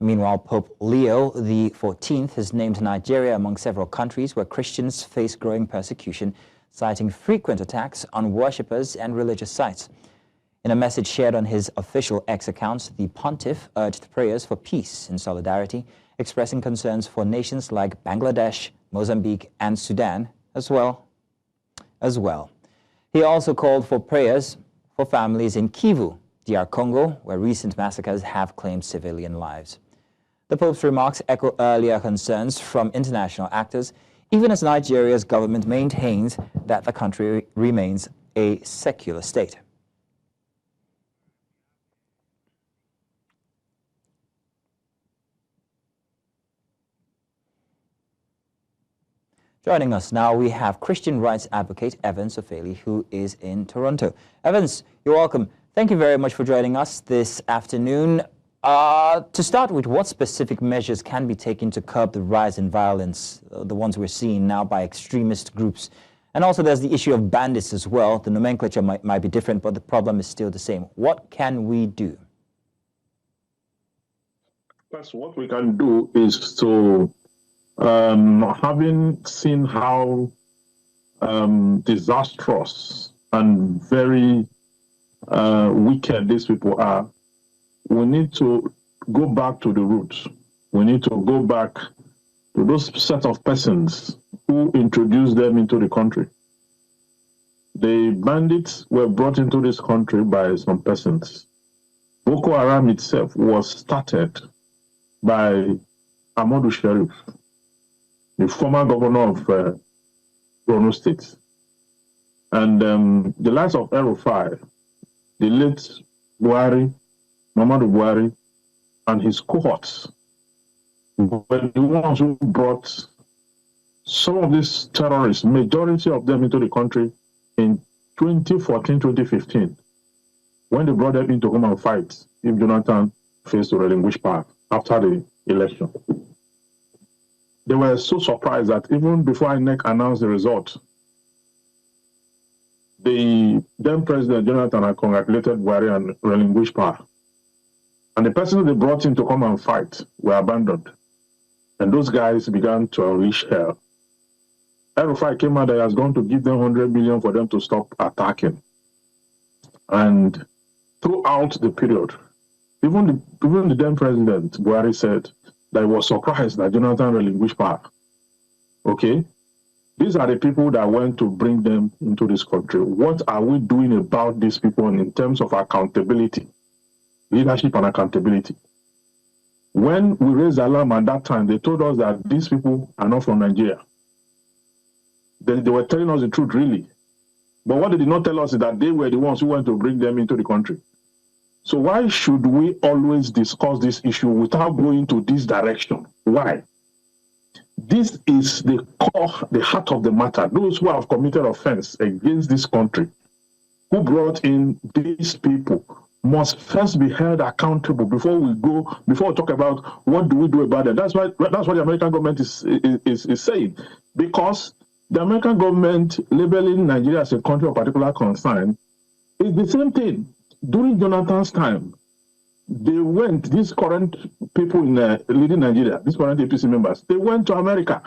Meanwhile, Pope Leo XIV has named Nigeria among several countries where Christians face growing persecution, citing frequent attacks on worshippers and religious sites. In a message shared on his official X account, the pontiff urged prayers for peace and solidarity, expressing concerns for nations like Bangladesh, Mozambique, and Sudan as well. He also called for prayers for families in Kivu, DR Congo, where recent massacres have claimed civilian lives. The Pope's remarks echo earlier concerns from international actors, even as Nigeria's government maintains that the country remains a secular state. Joining us now, we have Christian rights advocate Evans Ufeli, who is in Toronto. Evans, you're welcome. Thank you very much for joining us this afternoon. To start with, what specific measures can be taken to curb the rise in violence, the ones we're seeing now by extremist groups? And also there's the issue of bandits as well. The nomenclature might be different, but the problem is still the same. What can we do? That's what we can do is to, having seen how disastrous and very wicked these people are, we need to go back to the roots. We need to go back to those set of persons who introduced them into the country. The bandits were brought into this country by some persons. Boko Haram itself was started by Amadou Sharif, the former governor of Borno State. And the likes of El-Rufai, the late Buhari, Muhammadu Buhari, and his cohorts were the ones who brought some of these terrorists, majority of them, into the country in 2014, 2015, when they brought them in to come and fight if Jonathan faced to relinquish power after the election. They were so surprised that even before INEC announced the result, the then President Jonathan had congratulated Buhari and relinquished power. And the persons they brought in to come and fight were abandoned. And those guys began to unleash hell. El-Rufai came out that he was going to give them 100 million for them to stop attacking. And throughout the period, even the then President Buhari said that he was surprised that Jonathan relinquished power. Okay? These are the people that went to bring them into this country. What are we doing about these people in terms of accountability, leadership and accountability? When we raised alarm at that time, they told us that these people are not from Nigeria. They were telling us the truth, really. But what they did not tell us is that they were the ones who went to bring them into the country. So why should we always discuss this issue without going to this direction? Why? This is the core, the heart of the matter. Those who have committed offense against this country, who brought in these people, must first be held accountable before we talk about what do we do about it. That's what the American government is saying. Because the American government labeling Nigeria as a country of particular concern is the same thing. During Jonathan's time, these current people in leading Nigeria, these current APC members, they went to America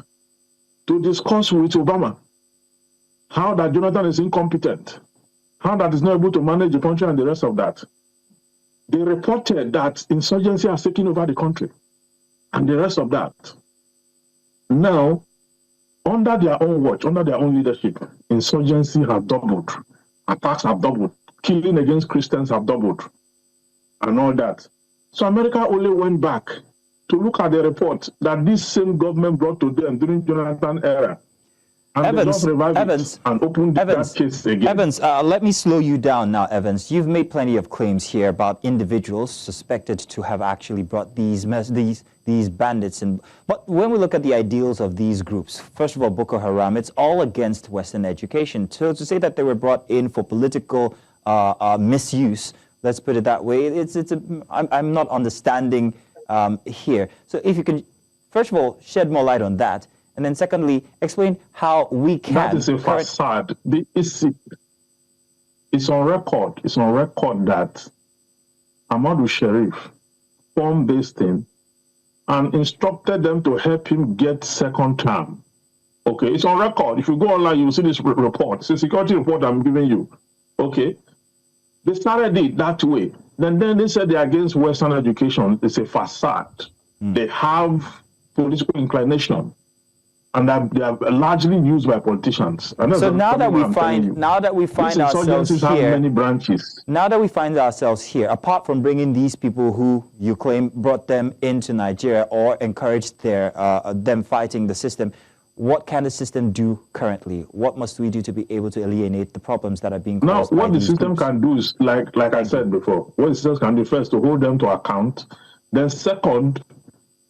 to discuss with Obama how that Jonathan is incompetent, how that is not able to manage the country and the rest of that. They reported that insurgency has taken over the country and the rest of that. Now, under their own watch, under their own leadership, insurgency has doubled, attacks have doubled, killing against Christians have doubled, and all that. So America only went back to look at the report that this same government brought to them during Jonathan era. And Evans, and opened that case again. Evans, let me slow you down now, Evans. You've made plenty of claims here about individuals suspected to have actually brought these bandits in. But when we look at the ideals of these groups, first of all, Boko Haram, it's all against Western education. So to say that they were brought in for political misuse, let's put it that way, I'm not understanding here. So if you can, first of all, shed more light on that. And then secondly, explain how we can... That is a facade. It's on record. It's on record that Amadou Sharif formed this thing and instructed them to help him get second term. Okay, it's on record. If you go online, you will see this report. It's a security report I'm giving you. Okay, they started it that way. Then they said they're against Western education. It's a facade. They have political inclination, and they are largely used by politicians. So now that we find ourselves here, have many branches. Now that we find ourselves here, apart from bringing these people who you claim brought them into Nigeria or encouraged them fighting the system, what can the system do currently? What must we do to be able to alienate the problems that are being caused? Now, what the system can do is, like I said before, what the system can do first to hold them to account, then second,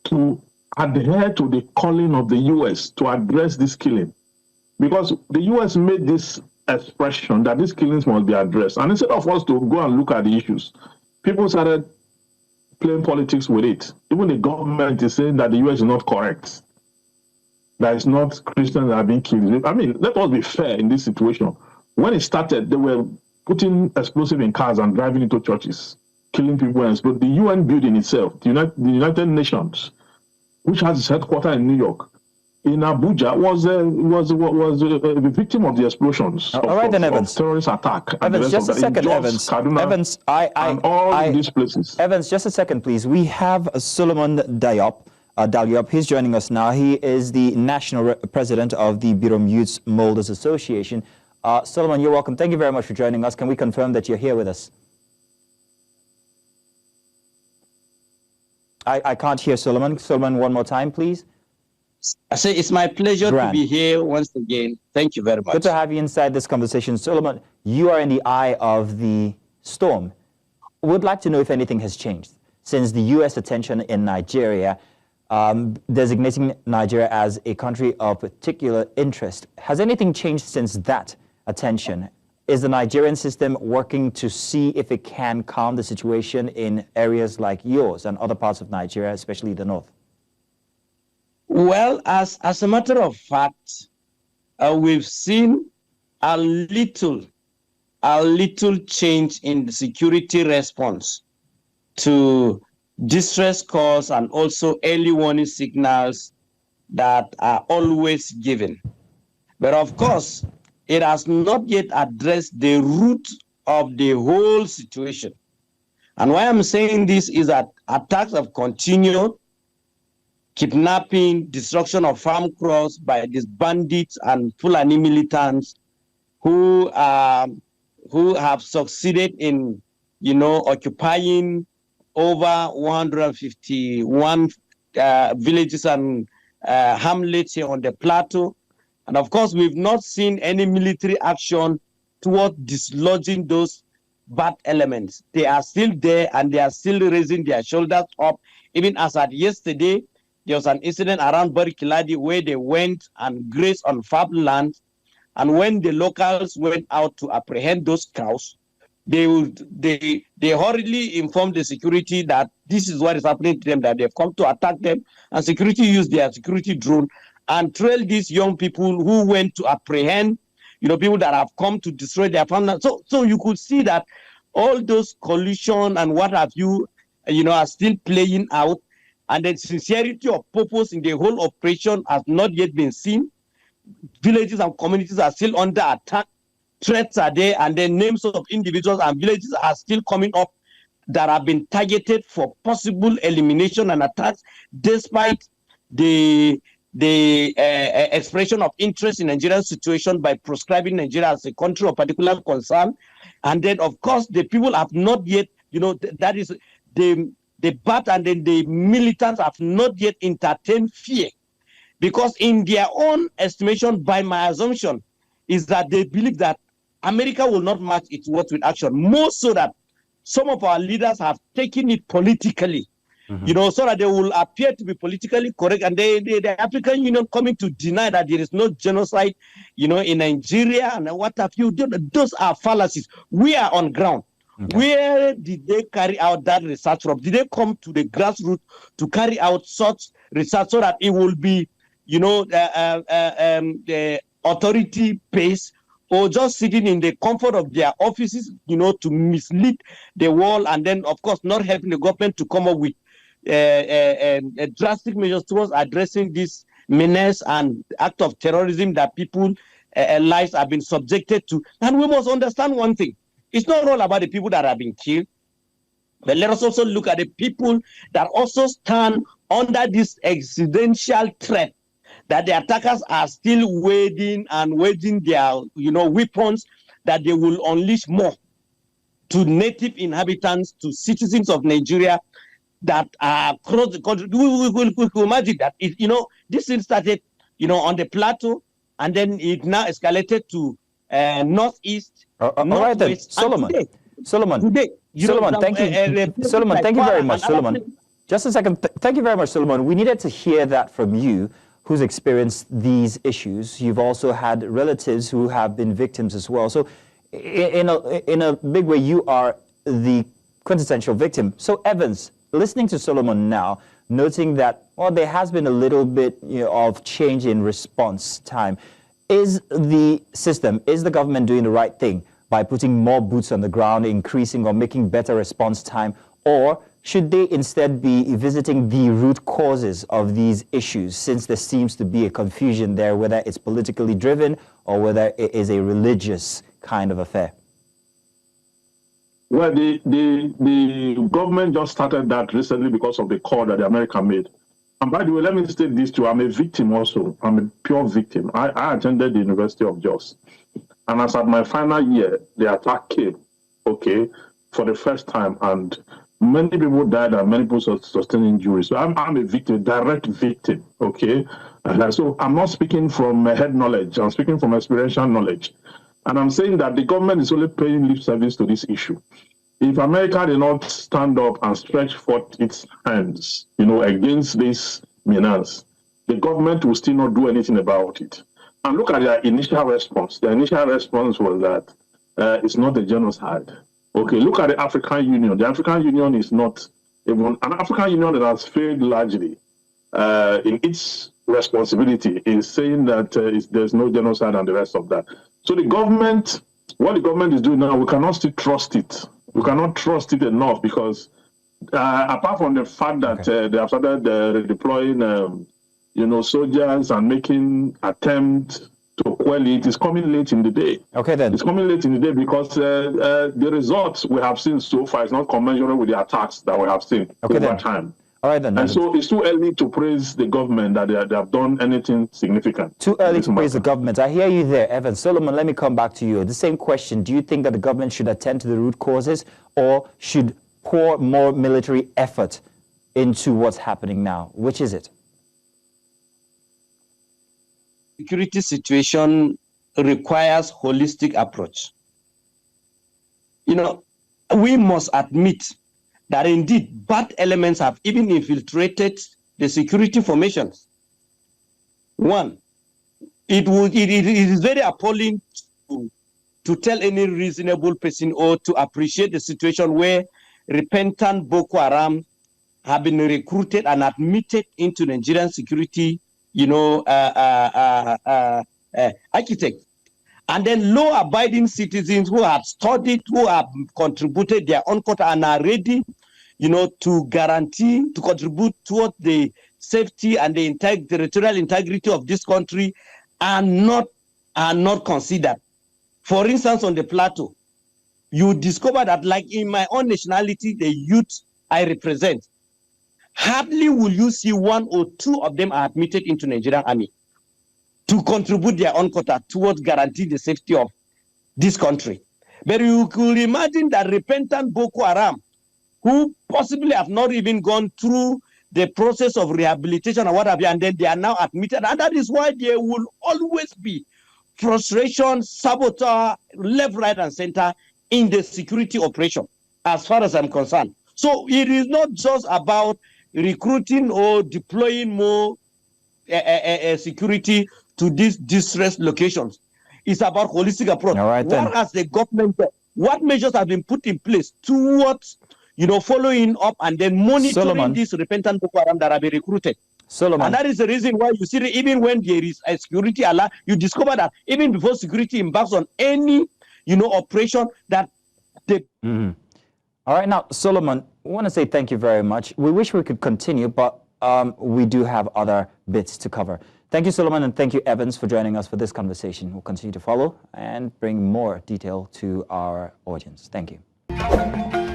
to adhere to the calling of the U.S. to address this killing. Because the U.S. made this expression that these killings must be addressed. And instead of us to go and look at the issues, people started playing politics with it. Even the government is saying that the U.S. is not correct. That it's not Christians that are being killed. I mean, let us be fair in this situation. When it started, they were putting explosives in cars and driving into churches, killing people and exploding. The UN building itself, the United Nations, which has its headquarters in New York, in Abuja, was a victim of the explosions. All right, then, Evans. Terrorist attack. Evans, just a second, Evans. Kaduna, Evans, and all these places. Evans, just a second, please. We have Solomon Dalyop. He's joining us now. He is the national president of the Birom Youth Molders Association. Solomon, you're welcome. Thank you very much for joining us. Can we confirm that you're here with us? I can't hear Solomon. Solomon, one more time, please. I say it's my pleasure to be here once again. Thank you very much. Good to have you inside this conversation. Solomon, you are in the eye of the storm. We'd like to know if anything has changed since the U.S. attention in Nigeria, designating Nigeria as a country of particular interest. Has anything changed since that attention? Is the Nigerian system working to see if it can calm the situation in areas like yours and other parts of Nigeria, especially the north? Well, as a matter of fact, we've seen a little change in the security response to distress calls and also early warning signals that are always given. But of course, it has not yet addressed the root of the whole situation. And why I'm saying this is that attacks have continued, kidnapping, destruction of farm crops by these bandits and Fulani militants who have succeeded in, occupying over 151 villages and hamlets here on the Plateau. And of course, we've not seen any military action toward dislodging those bad elements. They are still there and they are still raising their shoulders up. Even as at yesterday, there was an incident around Barikiladi where they went and grazed on farmland. And when the locals went out to apprehend those cows, they hurriedly informed the security that this is what is happening to them, that they've come to attack them. And security used their security drone and trailed these young people who went to apprehend, people that have come to destroy their farmland. So you could see that all those collusion and what have you, are still playing out. And the sincerity of purpose in the whole operation has not yet been seen. Villages and communities are still under attack. Threats are there, and the names of individuals and villages are still coming up that have been targeted for possible elimination and attacks, despite the expression of interest in Nigeria's situation by proscribing Nigeria as a country of particular concern. And then, of course, the people have not yet, that is the BAT and then the militants have not yet entertained fear. Because in their own estimation, by my assumption, is that they believe that America will not match its words with action. More so that some of our leaders have taken it politically, so that they will appear to be politically correct. And the African Union coming to deny that there is no genocide, in Nigeria and what have you. Those are fallacies. We are on ground. Okay. Where did they carry out that research from? Did they come to the grassroots to carry out such research so that it will be, the authority based, or just sitting in the comfort of their offices, to mislead the world, and then, of course, not helping the government to come up with, drastic measures towards addressing this menace and act of terrorism that people lives have been subjected to. And we must understand one thing. It's not all about the people that have been killed, but let us also look at the people that also stand under this existential threat that the attackers are still waging their, weapons that they will unleash more to native inhabitants, to citizens of Nigeria that are across the country. We could imagine that, this thing started, on the Plateau, and then it now escalated to northeast. All right then, Solomon. Thank you. Solomon, thank you very much, Solomon. Just a second. Thank you very much, Solomon. We needed to hear that from you, who's experienced these issues. You've also had relatives who have been victims as well. So in a big way, you are the quintessential victim. So Evans, listening to Solomon now, noting that, well, there has been a little bit of change in response time. Is the system, is the government doing the right thing by putting more boots on the ground, increasing or making better response time? Or should they instead be visiting the root causes of these issues, since there seems to be a confusion there, whether it's politically driven or whether it is a religious kind of affair? Well, the government just started that recently because of the call that the America made. And by the way, let me state this too. I'm a victim also. I'm a pure victim. I attended the University of Jos. And as at my final year, the attack came, for the first time. And many people died and many people sustained injuries. So I'm a victim, direct victim, so I'm not speaking from head knowledge. I'm speaking from experiential knowledge. And I'm saying that the government is only paying lip service to this issue. If America did not stand up and stretch forth its hands, against this menace, the government will still not do anything about it. And look at their initial response. The initial response was that it's not a genocide. Look at the African Union. The African Union is not even an African Union that has failed largely in its responsibility in saying that there's no genocide and the rest of that. So the government, what the government is doing now, we cannot still trust it. We cannot trust it enough because apart from the fact that they have started redeploying, soldiers and making attempts to quell it, it's coming late in the day. Okay, then. It's coming late in the day because the results we have seen so far is not commensurate with the attacks that we have seen over time. All right, then. And so it's too early to praise the government that they have done anything significant. Too early to praise the government. I hear you there, Evan. Solomon, let me come back to you. The same question. Do you think that the government should attend to the root causes or should pour more military effort into what's happening now? Which is it? Security situation requires holistic approach. We must admit that indeed bad elements have even infiltrated the security formations. One, it is very appalling to tell any reasonable person or to appreciate the situation where repentant Boko Haram have been recruited and admitted into Nigerian security, architect. And then law-abiding citizens who have studied, who have contributed their own quota and are ready, to guarantee, to contribute toward the safety and the territorial integrity of this country are not considered. For instance, on the Plateau, you discover that, like in my own nationality, the youth I represent, hardly will you see one or two of them are admitted into Nigerian army to contribute their own quota towards guaranteeing the safety of this country. But you could imagine that repentant Boko Haram, who possibly have not even gone through the process of rehabilitation or what have you, and then they are now admitted. And that is why there will always be frustration, sabotage, left, right, and center in the security operation, as far as I'm concerned. So it is not just about recruiting or deploying more security to these distressed locations. It's about holistic approach. All right, then. What has the government, what measures have been put in place towards, following up and then monitoring these repentant Boko Haram that have been recruited? Solomon. And that is the reason why you see that even when there is a security alert, you discover that even before security embarks on any, operation, that the... All right, now, Solomon, we want to say thank you very much. We wish we could continue, but we do have other bits to cover. Thank you, Solomon, and thank you, Evans, for joining us for this conversation. We'll continue to follow and bring more detail to our audience. Thank you.